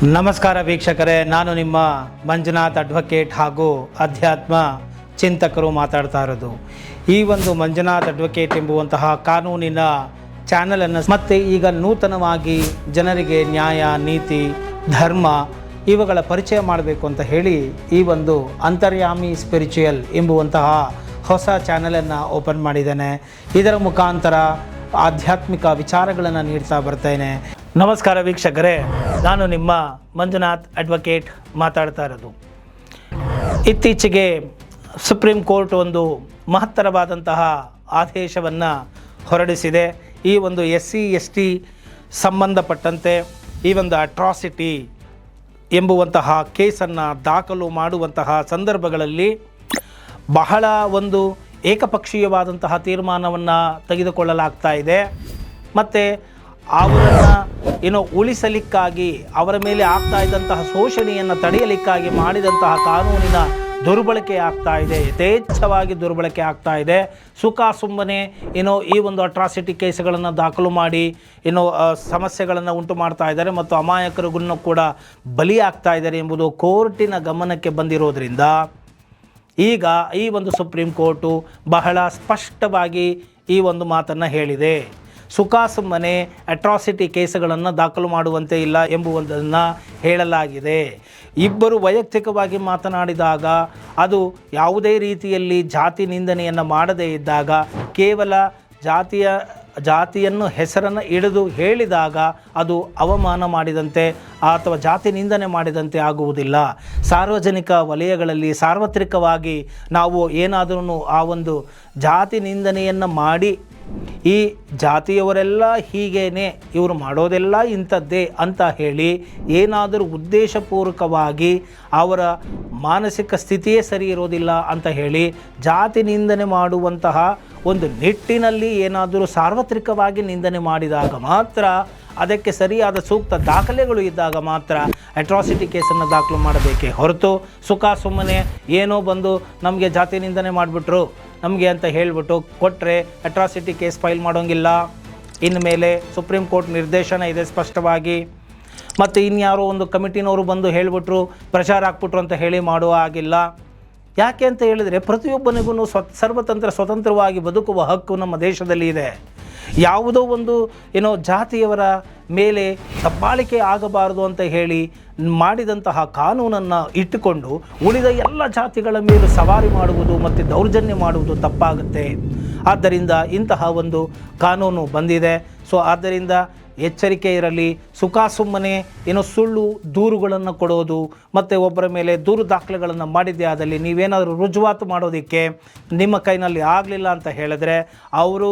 ನಮಸ್ಕಾರ ವೀಕ್ಷಕರೇ, ನಾನು ನಿಮ್ಮ ಮಂಜುನಾಥ್ ಅಡ್ವೊಕೇಟ್ ಹಾಗೂ ಅಧ್ಯಾತ್ಮ ಚಿಂತಕರು ಮಾತಾಡ್ತಾ ಇರೋದು. ಈ ಒಂದು ಮಂಜುನಾಥ್ ಅಡ್ವೊಕೇಟ್ ಎಂಬುವಂತಹ ಕಾನೂನಿನ ಚಾನಲನ್ನು ಮತ್ತೆ ಈಗ ನೂತನವಾಗಿ ಜನರಿಗೆ ನ್ಯಾಯ, ನೀತಿ, ಧರ್ಮ ಇವುಗಳ ಪರಿಚಯ ಮಾಡಬೇಕು ಅಂತ ಹೇಳಿ ಈ ಒಂದು ಅಂತರ್ಯಾಮಿ ಸ್ಪಿರಿಚುಯಲ್ ಎಂಬುವಂತಹ ಹೊಸ ಚಾನಲನ್ನು ಓಪನ್ ಮಾಡಿದ್ದೇನೆ. ಇದರ ಮುಖಾಂತರ ಆಧ್ಯಾತ್ಮಿಕ ವಿಚಾರಗಳನ್ನು ನೀಡ್ತಾ ಬರ್ತೇನೆ. ನಮಸ್ಕಾರ ವೀಕ್ಷಕರೇ, ನಾನು ನಿಮ್ಮ ಮಂಜುನಾಥ್ ಅಡ್ವೊಕೇಟ್ ಮಾತಾಡ್ತಾ ಇರೋದು. ಇತ್ತೀಚೆಗೆ ಸುಪ್ರೀಂ ಕೋರ್ಟ್ ಒಂದು ಮಹತ್ತರವಾದಂತಹ ಆದೇಶವನ್ನು ಹೊರಡಿಸಿದೆ. ಈ ಒಂದು SC/ST ಸಂಬಂಧಪಟ್ಟಂತೆ ಈ ಒಂದು ಅಟ್ರಾಸಿಟಿ ಎಂಬುವಂತಹ ಕೇಸನ್ನು ದಾಖಲು ಮಾಡುವಂತಹ ಸಂದರ್ಭಗಳಲ್ಲಿ ಬಹಳ ಒಂದು ಏಕಪಕ್ಷೀಯವಾದಂತಹ ತೀರ್ಮಾನವನ್ನು ತೆಗೆದುಕೊಳ್ಳಲಾಗ್ತಾ ಇದೆ. ಮತ್ತು ಅವರನ್ನು ಉಳಿಸಲಿಕ್ಕಾಗಿ ಅವರ ಮೇಲೆ ಆಗ್ತಾ ಇದ್ದಂತಹ ಶೋಷಣೆಯನ್ನು ತಡೆಯಲಿಕ್ಕಾಗಿ ಮಾಡಿದಂತಹ ಕಾನೂನಿನ ದುರ್ಬಳಕೆ ಆಗ್ತಾ ಇದೆ, ಯಥೇಚ್ಛವಾಗಿ ದುರ್ಬಳಕೆ ಆಗ್ತಾ ಇದೆ. ಸುಮ್ಮನೆ ಈ ಒಂದು ಅಟ್ರಾಸಿಟಿ ಕೇಸ್ಗಳನ್ನು ದಾಖಲು ಮಾಡಿ ಸಮಸ್ಯೆಗಳನ್ನು ಉಂಟು ಮಾಡ್ತಾ ಇದ್ದಾರೆ ಮತ್ತು ಅಮಾಯಕರಿಗೂ ಕೂಡ ಬಲಿಯಾಗ್ತಾ ಇದ್ದಾರೆ ಎಂಬುದು ಕೋರ್ಟಿನ ಗಮನಕ್ಕೆ ಬಂದಿರೋದ್ರಿಂದ ಈಗ ಈ ಒಂದು ಸುಪ್ರೀಂ ಕೋರ್ಟು ಬಹಳ ಸ್ಪಷ್ಟವಾಗಿ ಈ ಒಂದು ಮಾತನ್ನು ಹೇಳಿದೆ. ಸುಮ್ಮನೆ ಅಟ್ರಾಸಿಟಿ ಕೇಸುಗಳನ್ನು ದಾಖಲು ಮಾಡುವಂತೆ ಇಲ್ಲ ಎಂಬುದನ್ನು ಹೇಳಲಾಗಿದೆ. ಇಬ್ಬರು ವೈಯಕ್ತಿಕವಾಗಿ ಮಾತನಾಡಿದಾಗ ಅದು ಯಾವುದೇ ರೀತಿಯಲ್ಲಿ ಜಾತಿ ನಿಂದನೆಯನ್ನು ಮಾಡದೇ ಇದ್ದಾಗ, ಕೇವಲ ಜಾತಿಯನ್ನು ಹೆಸರನ್ನು ಹಿಡಿದು ಹೇಳಿದಾಗ ಅದು ಅವಮಾನ ಮಾಡಿದಂತೆ ಅಥವಾ ಜಾತಿ ನಿಂದನೆ ಮಾಡಿದಂತೆ ಆಗುವುದಿಲ್ಲ. ಸಾರ್ವಜನಿಕ ವಲಯಗಳಲ್ಲಿ ಸಾರ್ವತ್ರಿಕವಾಗಿ ನಾವು ಏನಾದರೂ ಆ ಒಂದು ಜಾತಿ ನಿಂದನೆಯನ್ನು ಮಾಡಿ ಈ ಜಾತಿಯವರೆಲ್ಲ ಹೀಗೇನೆ, ಇವರು ಮಾಡೋದೆಲ್ಲ ಇಂಥದ್ದೇ ಅಂತ ಹೇಳಿ ಏನಾದರೂ ಉದ್ದೇಶಪೂರ್ವಕವಾಗಿ ಅವರ ಮಾನಸಿಕ ಸ್ಥಿತಿಯೇ ಸರಿ ಇರೋದಿಲ್ಲ ಅಂತ ಹೇಳಿ ಜಾತಿ ನಿಂದನೆ ಮಾಡುವಂತಹ ಒಂದು ನಿಟ್ಟಿನಲ್ಲಿ ಏನಾದರೂ ಸಾರ್ವತ್ರಿಕವಾಗಿ ನಿಂದನೆ ಮಾಡಿದಾಗ ಮಾತ್ರ, ಅದಕ್ಕೆ ಸರಿಯಾದ ಸೂಕ್ತ ದಾಖಲೆಗಳು ಇದ್ದಾಗ ಮಾತ್ರ ಅಟ್ರಾಸಿಟಿ ಕೇಸನ್ನು ದಾಖಲು ಮಾಡಬೇಕೇ ಹೊರತು ಸುಮ್ಮನೆ ಏನೋ ಬಂದು ನಮಗೆ ಜಾತಿ ನಿಂದನೆ ಮಾಡಿಬಿಟ್ರು ನಮಗೆ ಅಂತ ಹೇಳಿಬಿಟ್ಟು ಕೊಟ್ಟರೆ ಅಟ್ರಾಸಿಟಿ ಕೇಸ್ ಫೈಲ್ ಮಾಡೋಂಗಿಲ್ಲ. ಇನ್ಮೇಲೆ ಸುಪ್ರೀಂ ಕೋರ್ಟ್ ನಿರ್ದೇಶನ ಇದೆ ಸ್ಪಷ್ಟವಾಗಿ. ಮತ್ತು ಇನ್ಯಾರೋ ಒಂದು ಕಮಿಟಿನವರು ಬಂದು ಹೇಳಿಬಿಟ್ರು, ಪ್ರಚಾರ ಹಾಕ್ಬಿಟ್ರು ಅಂತ ಹೇಳಿ ಮಾಡುವ ಆಗಿಲ್ಲ. ಯಾಕೆ ಅಂತ ಹೇಳಿದರೆ ಪ್ರತಿಯೊಬ್ಬನಿಗೂ ಸ್ವತಂತ್ರವಾಗಿ ಬದುಕುವ ಹಕ್ಕು ನಮ್ಮ ದೇಶದಲ್ಲಿ ಇದೆ. ಯಾವುದೋ ಒಂದು ಜಾತಿಯವರ ಮೇಲೆ ದಬ್ಬಾಳಿಕೆ ಆಗಬಾರದು ಅಂತ ಹೇಳಿ ಮಾಡಿದಂತಹ ಕಾನೂನನ್ನು ಇಟ್ಟುಕೊಂಡು ಉಳಿದ ಎಲ್ಲ ಜಾತಿಗಳ ಮೇಲೂ ಸವಾರಿ ಮಾಡುವುದು ಮತ್ತು ದೌರ್ಜನ್ಯ ಮಾಡುವುದು ತಪ್ಪಾಗುತ್ತೆ. ಆದ್ದರಿಂದ ಇಂತಹ ಒಂದು ಕಾನೂನು ಬಂದಿದೆ. ಆದ್ದರಿಂದ ಎಚ್ಚರಿಕೆ ಇರಲಿ. ಸುಮ್ಮನೆ ಸುಳ್ಳು ದೂರುಗಳನ್ನು ಕೊಡೋದು ಮತ್ತು ಒಬ್ಬರ ಮೇಲೆ ದೂರು ದಾಖಲೆಗಳನ್ನು ಮಾಡಿದ್ದೇ ಆದಲ್ಲಿ ನೀವೇನಾದರೂ ರುಜುವಾತು ಮಾಡೋದಕ್ಕೆ ನಿಮ್ಮ ಕೈನಲ್ಲಿ ಆಗಲಿಲ್ಲ ಅಂತ ಹೇಳಿದ್ರೆ ಅವರು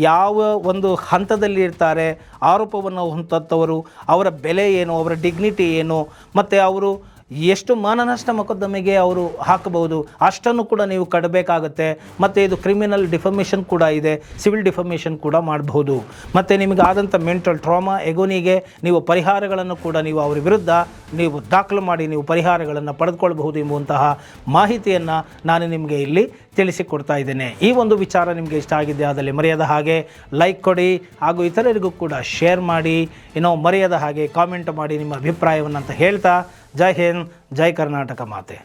ಯಾವ ಒಂದು ಹಂತದಲ್ಲಿ ಇರ್ತಾರೆ, ಆರೋಪವನ್ನು ಹೊಂದತ್ತವರು, ಅವರ ಬೆಲೆ ಏನು, ಅವರ ಡಿಗ್ನಿಟಿ ಏನು, ಮತ್ತು ಅವರು ಎಷ್ಟು ಮಾನನಷ್ಟ ಮೊಕದ್ದಮೆಗೆ ಅವರು ಹಾಕಬಹುದು ಅಷ್ಟನ್ನು ಕೂಡ ನೀವು ಕಟ್ಟಬೇಕಾಗತ್ತೆ. ಮತ್ತು ಇದು ಕ್ರಿಮಿನಲ್ ಡಿಫಮೇಷನ್ ಕೂಡ ಇದೆ, ಸಿವಿಲ್ ಡಿಫಮೇಷನ್ ಕೂಡ ಮಾಡಬಹುದು. ಮತ್ತು ನಿಮಗೆ ಆದಂಥ ಮೆಂಟಲ್ ಟ್ರಾಮಾ, ಎಗೋನಿಗೆ ನೀವು ಪರಿಹಾರಗಳನ್ನು ಕೂಡ ನೀವು ಅವರ ವಿರುದ್ಧ ನೀವು ದಾಖಲು ಮಾಡಿ ನೀವು ಪರಿಹಾರಗಳನ್ನು ಪಡೆದುಕೊಳ್ಳಬಹುದು ಎಂಬುವಂತಹ ಮಾಹಿತಿಯನ್ನು ನಾನು ನಿಮಗೆ ಇಲ್ಲಿ ತಿಳಿಸಿಕೊಡ್ತಾ ಇದ್ದೇನೆ. ಈ ಒಂದು ವಿಚಾರ ನಿಮಗೆ ಇಷ್ಟ ಆಗಿದ್ದೆ ಆದಲ್ಲಿ ಮರೆಯದ ಹಾಗೆ ಲೈಕ್ ಕೊಡಿ ಹಾಗೂ ಇತರರಿಗೂ ಕೂಡ ಶೇರ್ ಮಾಡಿ, ಮರೆಯದ ಹಾಗೆ ಕಾಮೆಂಟ್ ಮಾಡಿ ನಿಮ್ಮ ಅಭಿಪ್ರಾಯವನ್ನು ಅಂತ ಹೇಳ್ತಾ, ಜೈ ಹಿಂದ್, ಜೈ ಕರ್ನಾಟಕ ಮಾತೆ.